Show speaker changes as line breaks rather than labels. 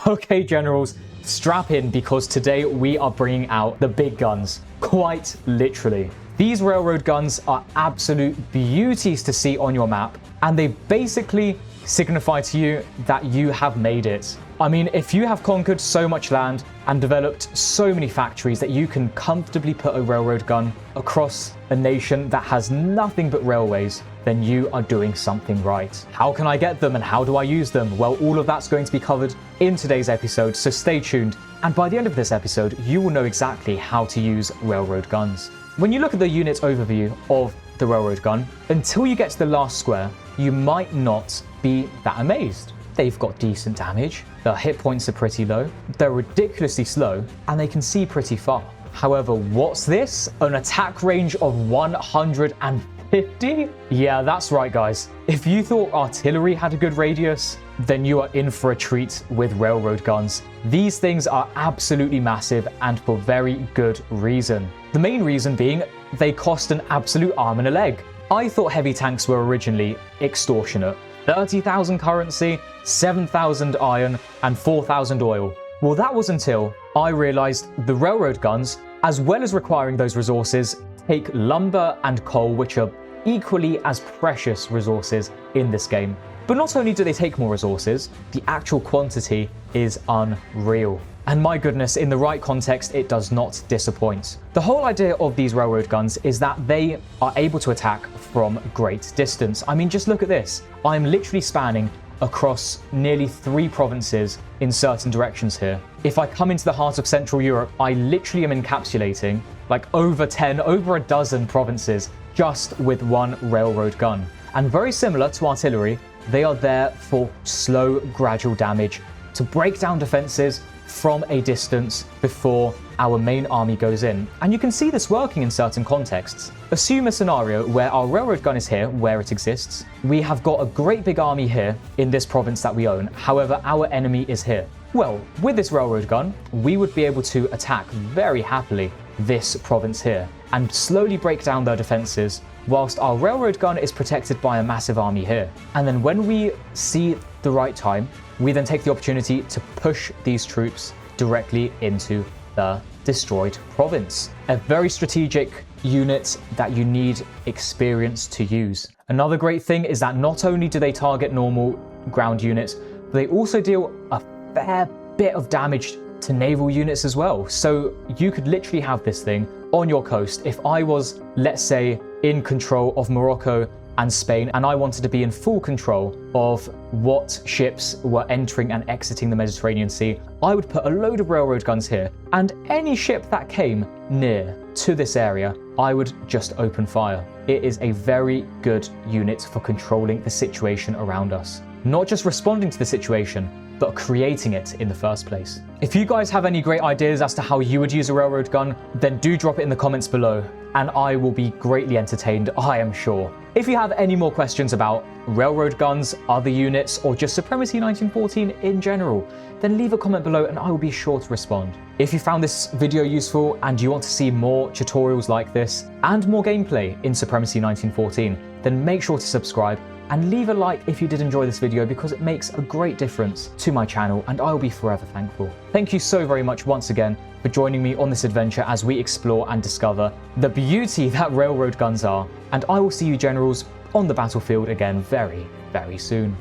Okay, generals, strap in because today we are bringing out the big guns, quite literally. These railroad guns are absolute beauties to see on your map, and they basically signify to you that you have made it. I mean, if you have conquered so much land and developed so many factories that you can comfortably put a railroad gun across a nation that has nothing but railways, then you are doing something right. How can I get them and how do I use them? Well, all of that's going to be covered in today's episode, so stay tuned. And by the end of this episode, you will know exactly how to use railroad guns. When you look at the unit overview of the railroad gun, until you get to the last square, you might not be that amazed. They've got decent damage, their hit points are pretty low, they're ridiculously slow, and they can see pretty far. However, what's this? An attack range of 150? Yeah, that's right, guys. If you thought artillery had a good radius, then you are in for a treat with railroad guns. These things are absolutely massive and for very good reason. The main reason being they cost an absolute arm and a leg. I thought heavy tanks were originally extortionate. 30,000 currency, 7,000 iron, and 4,000 oil. Well, that was until I realized the railroad guns, as well as requiring those resources, take lumber and coal, which are equally as precious resources in this game. But not only do they take more resources, the actual quantity is unreal. And my goodness, in the right context, it does not disappoint. The whole idea of these railroad guns is that they are able to attack from great distance. I mean, just look at this. I'm literally spanning across nearly 3 provinces in certain directions here. If I come into the heart of Central Europe, I literally am encapsulating like over a dozen provinces just with one railroad gun. And very similar to artillery, they are there for slow, gradual damage to break down defenses from a distance before our main army goes in. And you can see this working in certain contexts. Assume a scenario where our railroad gun is here, where it exists. We have got a great big army here in this province that we own. However, our enemy is here. Well, with this railroad gun, we would be able to attack very happily this province here and slowly break down their defenses whilst our railroad gun is protected by a massive army here. And then when we see the right time, we then take the opportunity to push these troops directly into the destroyed province. A very strategic unit that you need experience to use. Another great thing is that not only do they target normal ground units, but they also deal a fair bit of damage to naval units as well. So you could literally have this thing on your coast. If I was, let's say, in control of Morocco and Spain, and I wanted to be in full control of what ships were entering and exiting the Mediterranean Sea, I would put a load of railroad guns here, and any ship that came near to this area, I would just open fire. It is a very good unit for controlling the situation around us. Not just responding to the situation, but creating it in the first place. If you guys have any great ideas as to how you would use a railroad gun, then do drop it in the comments below, and I will be greatly entertained, I am sure. If you have any more questions about railroad guns, other units, or just Supremacy 1914 in general, then leave a comment below and I will be sure to respond. If you found this video useful and you want to see more tutorials like this and more gameplay in Supremacy 1914, then make sure to subscribe and leave a like if you did enjoy this video, because it makes a great difference to my channel and I will be forever thankful. Thank you so very much once again for joining me on this adventure as we explore and discover the beauty that railroad guns are, and I will see you generals on the battlefield again very, very soon.